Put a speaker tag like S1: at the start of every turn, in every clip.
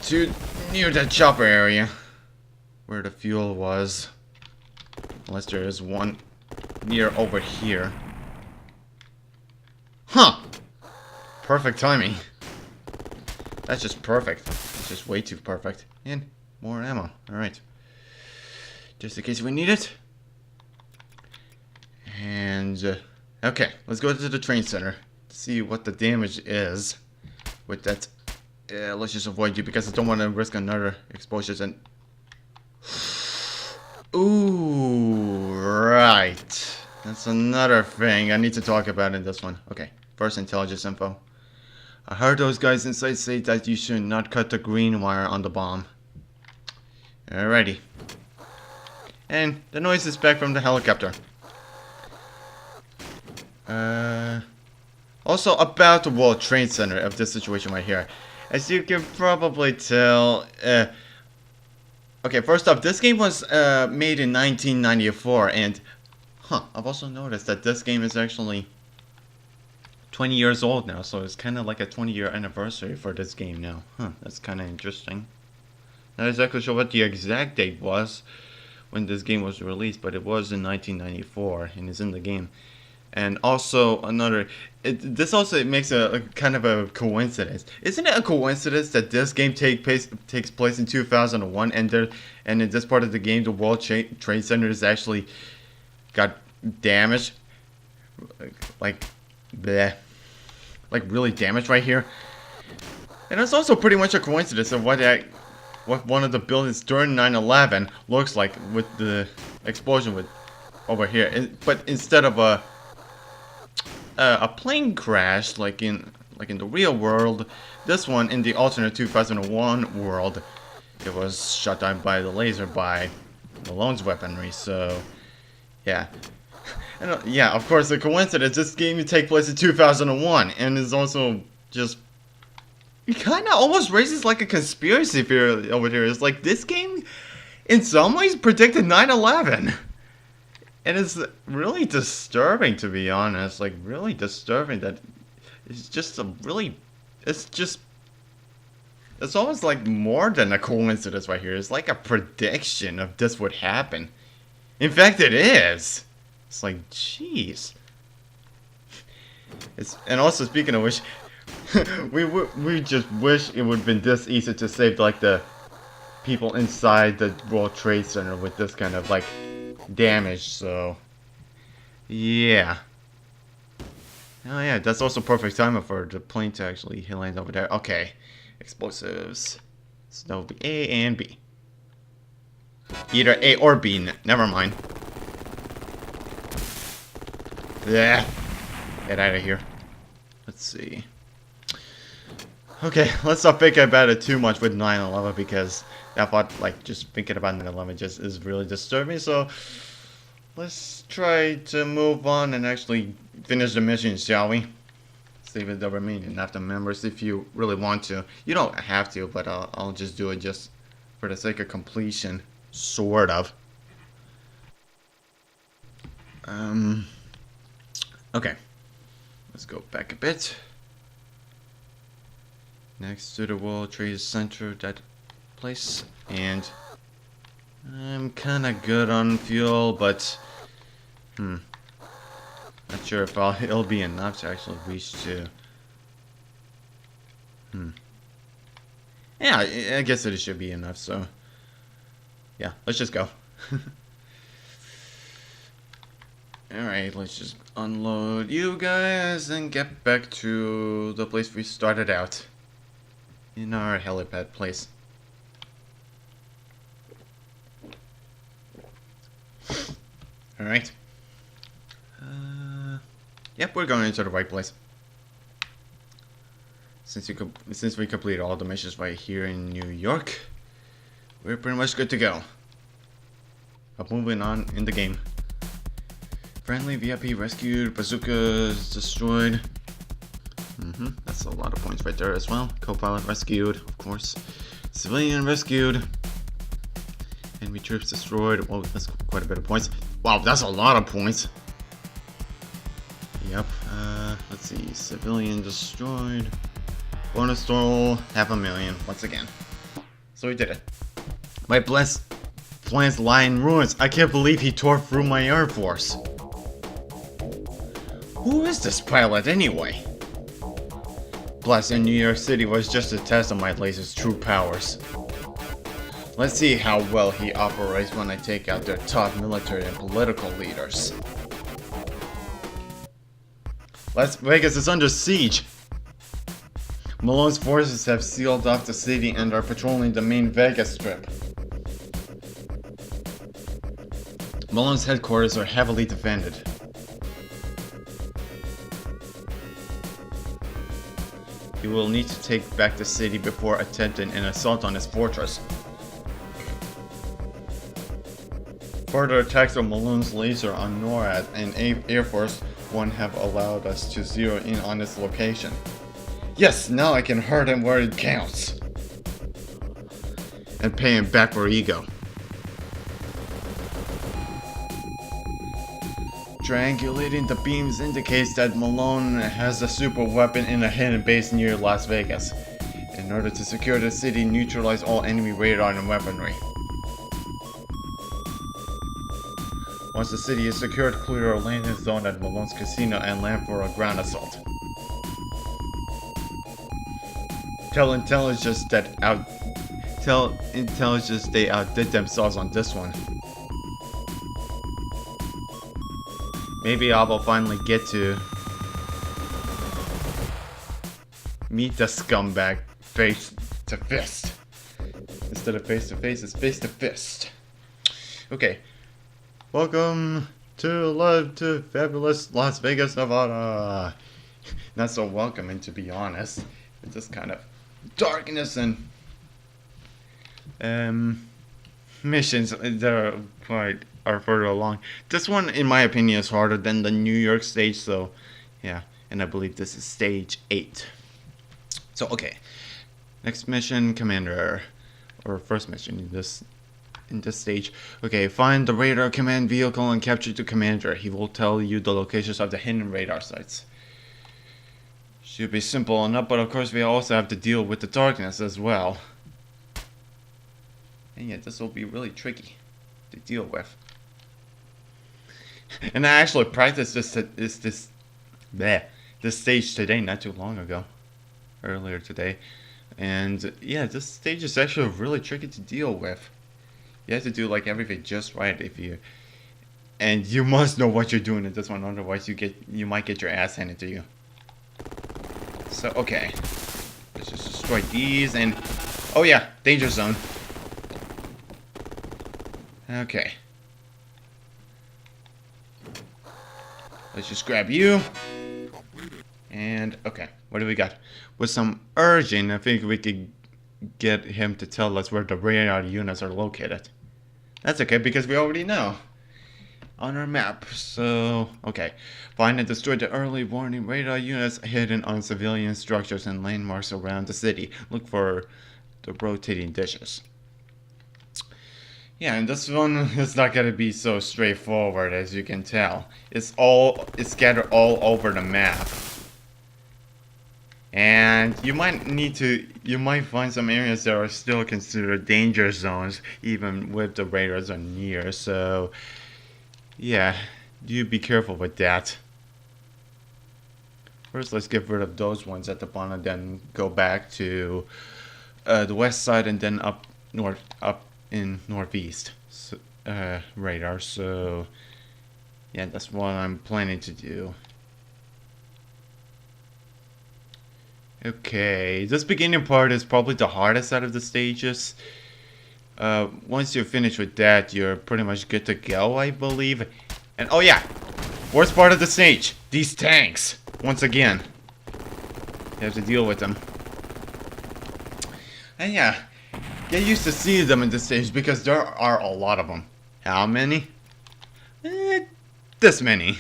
S1: to near that chopper area where the fuel was. Unless there is one near over here. Huh! Perfect timing. That's just perfect. It's just way too perfect. And more ammo. Alright. Just in case we need it. And, okay. Let's go to the train center. To see what the damage is. With that. Let's just avoid you because I don't want to risk another exposures and... Ooh, right. That's another thing I need to talk about in this one. Okay, first intelligence info. I heard those guys inside say that you should not cut the green wire on the bomb. Alrighty. And the noise is back from the helicopter. Also about the World Trade Center of this situation right here. As you can probably tell, okay, first off, this game was made in 1994, and I've also noticed that this game is actually 20 years old now, so it's kind of like a 20-year anniversary for this game now. That's kind of interesting. Not exactly sure what the exact date was when this game was released, but it was in 1994, and it's in the game. And also this also makes a kind of a coincidence. Isn't it a coincidence that this game takes place in 2001, and in this part of the game, the World Trade Center is actually got damaged, like really damaged right here. And it's also pretty much a coincidence of what one of the buildings during 9/11 looks like with the explosion over here. But instead of a plane crash like in the real world, this one in the alternate 2001 world, it was shot down by the laser by Malone's weaponry. So yeah. And yeah, of course, the coincidence, this game would take place in 2001, and is also just, it kind of almost raises like a conspiracy theory over here. It's like, this game, in some ways, predicted 9/11. And it's really disturbing, to be honest. Like, really disturbing that it's just it's almost like more than a coincidence right here. It's like a prediction of this would happen. In fact, it is. It's like, jeez. And also, speaking of which, we just wish it would have been this easy to save like the people inside the World Trade Center with this kind of like damage. So yeah. Oh yeah, that's also perfect timing for the plane to actually land over there. Okay, explosives. So that would be A and B. Either A or B. Never mind. Yeah. Get out of here. Let's see. Okay, let's not think about it too much with 9/11 because that thought, like, just thinking about 9/11 just is really disturbing. So let's try to move on and actually finish the mission, shall we? Save the remaining after members if you really want to. You don't have to, but I'll just do it just for the sake of completion, sort of. Okay, let's go back a bit. Next to the World Trade Center, that place, and I'm kinda good on fuel, but not sure if it'll be enough to actually reach to. Yeah, I guess it should be enough. So yeah, let's just go. Alright, let's just unload you guys and get back to the place we started out. In our helipad place. Alright. Yep, we're going into the right place. Since we completed all the missions right here in New York, we're pretty much good to go. But moving on in the game. Friendly VIP rescued, bazookas destroyed. That's a lot of points right there as well. Co-pilot rescued, of course. Civilian rescued. Enemy troops destroyed. Well, that's quite a bit of points. Wow, that's a lot of points. Yep. Let's see. Civilian destroyed. Bonus total, 500,000 once again. So he did it. My plans lie in ruins. I can't believe he tore through my Air Force. Who is this pilot anyway? Blasting New York City was just a test of my laser's true powers. Let's see how well he operates when I take out their top military and political leaders. Las Vegas is under siege. Malone's forces have sealed off the city and are patrolling the main Vegas Strip. Malone's headquarters are heavily defended. He will need to take back the city before attempting an assault on his fortress. Further attacks of Malone's laser on NORAD and Air Force One have allowed us to zero in on its location. Yes, now I can hurt him where it counts. And pay him back for ego. Triangulating the beams indicates that Malone has a super weapon in a hidden base near Las Vegas. In order to secure the city, neutralize all enemy radar and weaponry. Once the city is secured, clear a landing zone at Malone's casino and land for a ground assault. Tell intelligence they outdid themselves on this one. Maybe I will finally get to meet the scumbag face to fist. Instead of face to face, it's face to fist. Okay. Welcome to fabulous Las Vegas, Nevada. Not so welcoming, to be honest. It's just kind of darkness and missions that are further along. This one, in my opinion, is harder than the New York stage, so yeah. And I believe this is stage 8. So okay, next mission, Commander, or first mission in this stage. Okay, find the radar command vehicle and capture the commander. He will tell you the locations of the hidden radar sites. Should be simple enough, but of course we also have to deal with the darkness as well. And yeah, this will be really tricky to deal with. And I actually practiced this stage today, not too long ago, earlier today. And yeah, this stage is actually really tricky to deal with. You have to do like everything just right and you must know what you're doing in this one, otherwise you might get your ass handed to you. So okay, let's just destroy these and oh yeah, danger zone. Okay. Let's just grab you. And okay, what do we got? With some urging, I think we could get him to tell us where the radar units are located. That's okay, because we already know on our map. So, okay. Find and destroy the early warning radar units hidden on civilian structures and landmarks around the city. Look for the rotating dishes. Yeah, and this one is not gonna be so straightforward, as you can tell. It's scattered all over the map. And you might find some areas that are still considered danger zones, even with the radars are near. So, yeah, you be careful with that. First, let's get rid of those ones at the bottom, then go back to the west side, and then up in northeast radar. So, yeah, that's what I'm planning to do. Okay, this beginning part is probably the hardest out of the stages. Once you're finished with that, you're pretty much good to go, I believe. And oh yeah, worst part of the stage, these tanks. Once again, you have to deal with them. And yeah, get used to seeing them in this stage because there are a lot of them. How many? This many.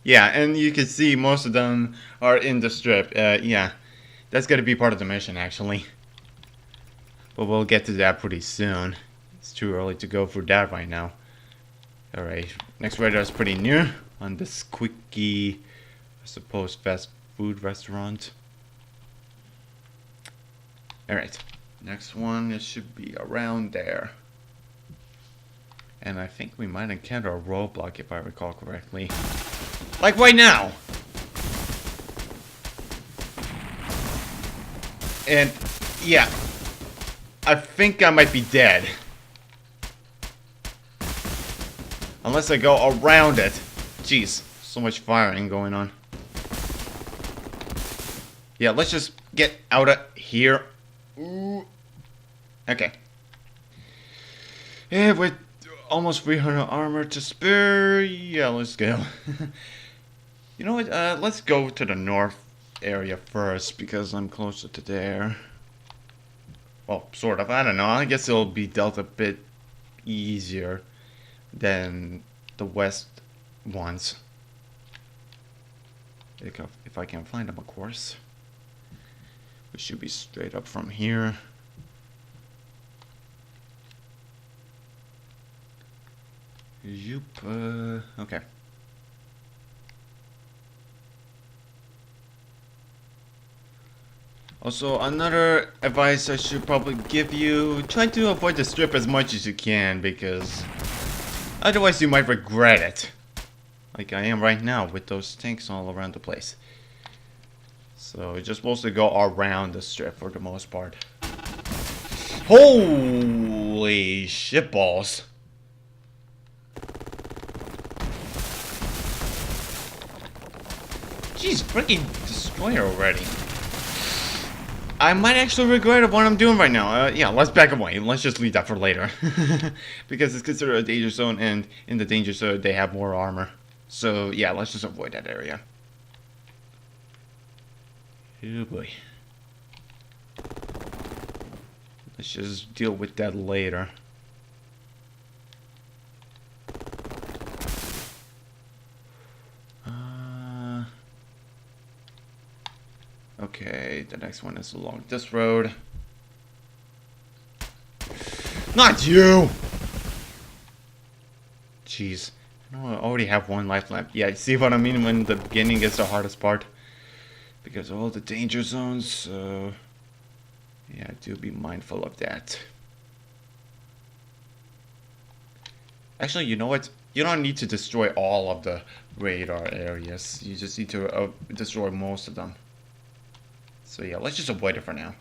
S1: Yeah, and you can see most of them are in the strip. Yeah. That's going to be part of the mission, actually. But we'll get to that pretty soon. It's too early to go through that right now. Alright, next radar is pretty new. On this quickie, I suppose, fast food restaurant. Alright, Next one, it should be around there. And I think we might encounter a roadblock if I recall correctly. Like right now! And, yeah. I think I might be dead. Unless I go around it. Jeez, so much firing going on. Yeah, let's just get out of here. Ooh. Okay. Yeah, with almost 300 armor to spare, yeah, let's go. You know what, let's go to the north area first, because I'm closer to there. Well, sort of, I don't know, I guess it'll be dealt a bit easier than the west ones. If I can find them, of course. We should be straight up from here. Yoop, okay. Also, another advice I should probably give you, try to avoid the strip as much as you can, because otherwise you might regret it. Like I am right now with those tanks all around the place. So you're just supposed to go around the strip for the most part. Holy shitballs. Jeez, freaking destroyer already. I might actually regret what I'm doing right now. Yeah, let's back away. Let's just leave that for later. Because it's considered a danger zone, and in the danger zone, they have more armor. So, yeah, let's just avoid that area. Oh boy. Let's just deal with that later. Okay, the next one is along this road. Not you! Jeez. I know I already have one life left. Yeah, you see what I mean when the beginning is the hardest part? Because of all the danger zones, so... yeah, do be mindful of that. Actually, you know what? You don't need to destroy all of the radar areas. You just need to destroy most of them. So yeah, let's just avoid it for now.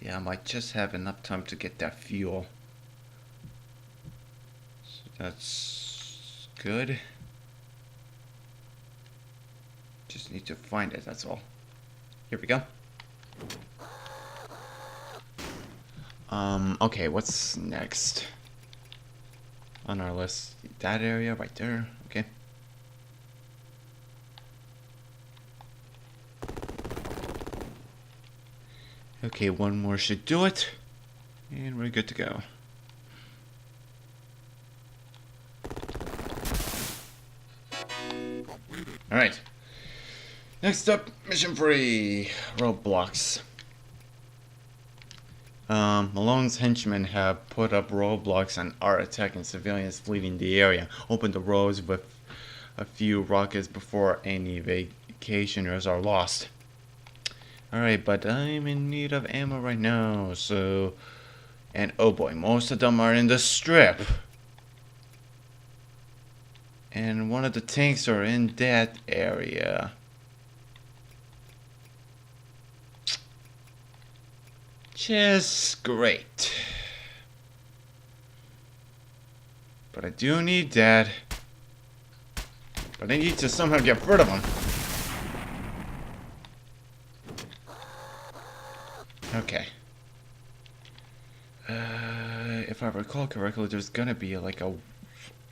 S1: Yeah, I might just have enough time to get that fuel. So that's good. Just need to find it, that's all. Here we go. Okay, what's next on our list? That area right there, okay. Okay, one more should do it. And we're good to go. Alright. Next up, mission 3. Roadblocks. Malone's henchmen have put up roadblocks and are attacking civilians fleeing the area. Open the roads with a few rockets before any vacationers are lost. Alright, but I'm in need of ammo right now, so... and oh boy, most of them are in the strip. And one of the tanks are in that area. Just great. But I do need that. But I need to somehow get rid of them. Okay. If I recall correctly, there's gonna be like a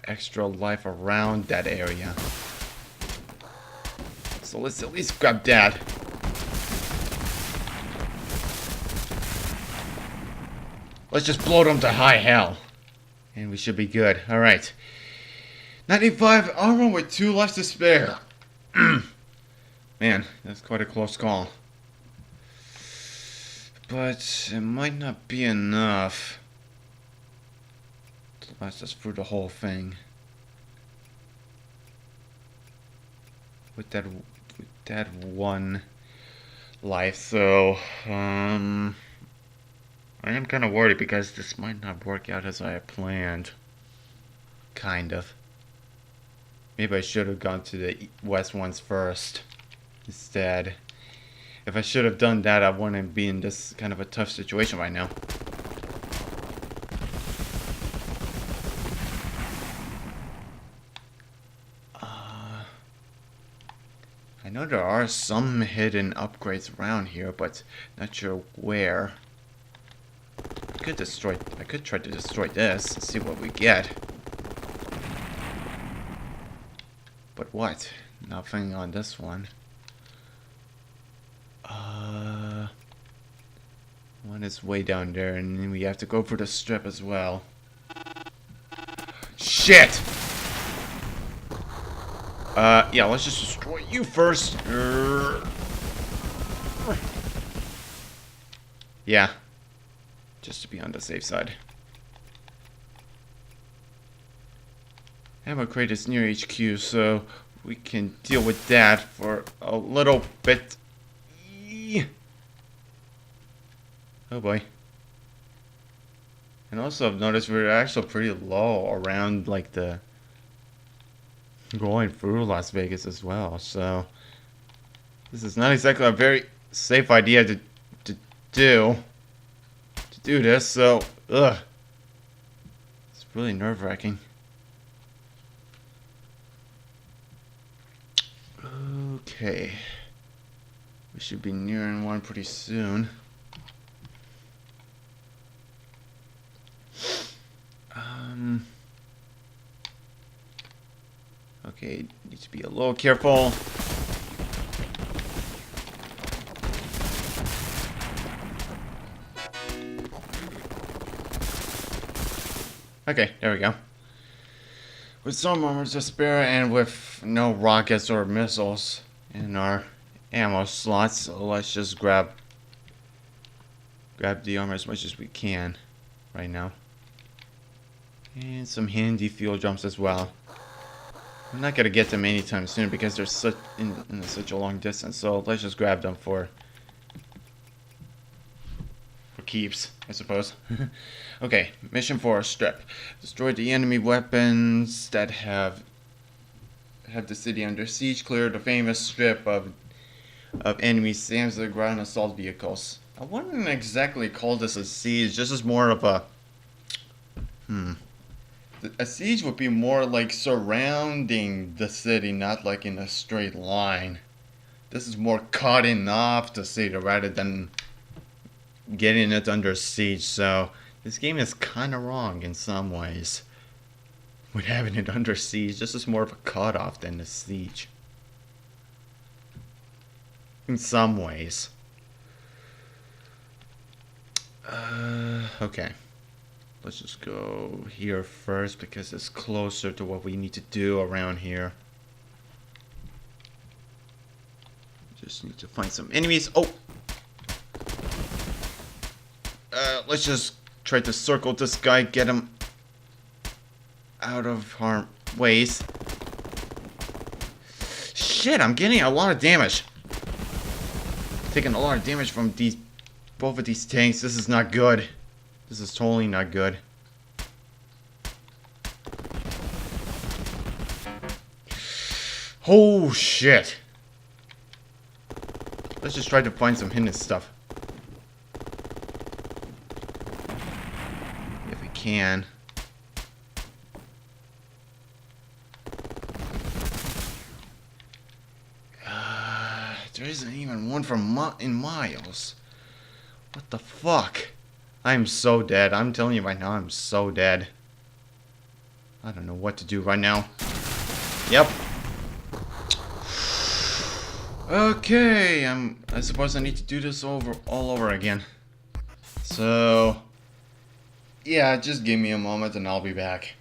S1: extra life around that area. So let's at least grab that. Let's just blow them to high hell. And we should be good. Alright. 95 armor with 2 lives to spare. Man, that's quite a close call. But it might not be enough to last us through the whole thing. with that one life. So I am kind of worried because this might not work out as I had planned. Kind of. Maybe I should have gone to the west ones first instead. If I should have done that, I wouldn't be in this kind of a tough situation right now. I know there are some hidden upgrades around here, but not sure where. I could try to destroy this and see what we get. But what? Nothing on this one. One is way down there, and then we have to go for the strip as well. Shit! Yeah, let's just destroy you first. Yeah. Just to be on the safe side. Ammo crate is near HQ, so we can deal with that for a little bit. Oh boy. And also I've noticed we're actually pretty low around like the going through Las Vegas as well, so this is not exactly a very safe idea to do this, so it's really nerve-wracking. Okay, we should be nearing one pretty soon. Okay, need to be a little careful. Okay, there we go. With some armor to spare and with no rockets or missiles in our ammo slots, so let's just grab the armor as much as we can right now. And some handy fuel jumps as well. I'm not gonna get them anytime soon because they're such in such a long distance. So let's just grab them for keeps, I suppose. Okay, mission 4: strip. Destroy the enemy weapons that have the city under siege. Clear the famous strip of enemy SAMs to the ground assault vehicles. I wouldn't exactly call this a siege. This is more of a A siege would be more like surrounding the city, not like in a straight line. This is more cutting off the city rather than getting it under siege. So this game is kind of wrong in some ways with having it under siege. This is more of a cutoff than a siege. In some ways. Okay. Let's just go here first because it's closer to what we need to do around here. Just need to find some enemies. Oh! Let's just try to circle this guy, get him out of harm's ways. Shit, I'm getting a lot of damage. Taking a lot of damage from both of these tanks. This is not good. This is totally not good. Oh shit. Let's just try to find some hidden stuff. If we can. There isn't even one from in miles. What the fuck? I'm so dead. I'm telling you right now, I'm so dead. I don't know what to do right now. Yep. Okay, I suppose I need to do this all over again. So, yeah, just give me a moment and I'll be back.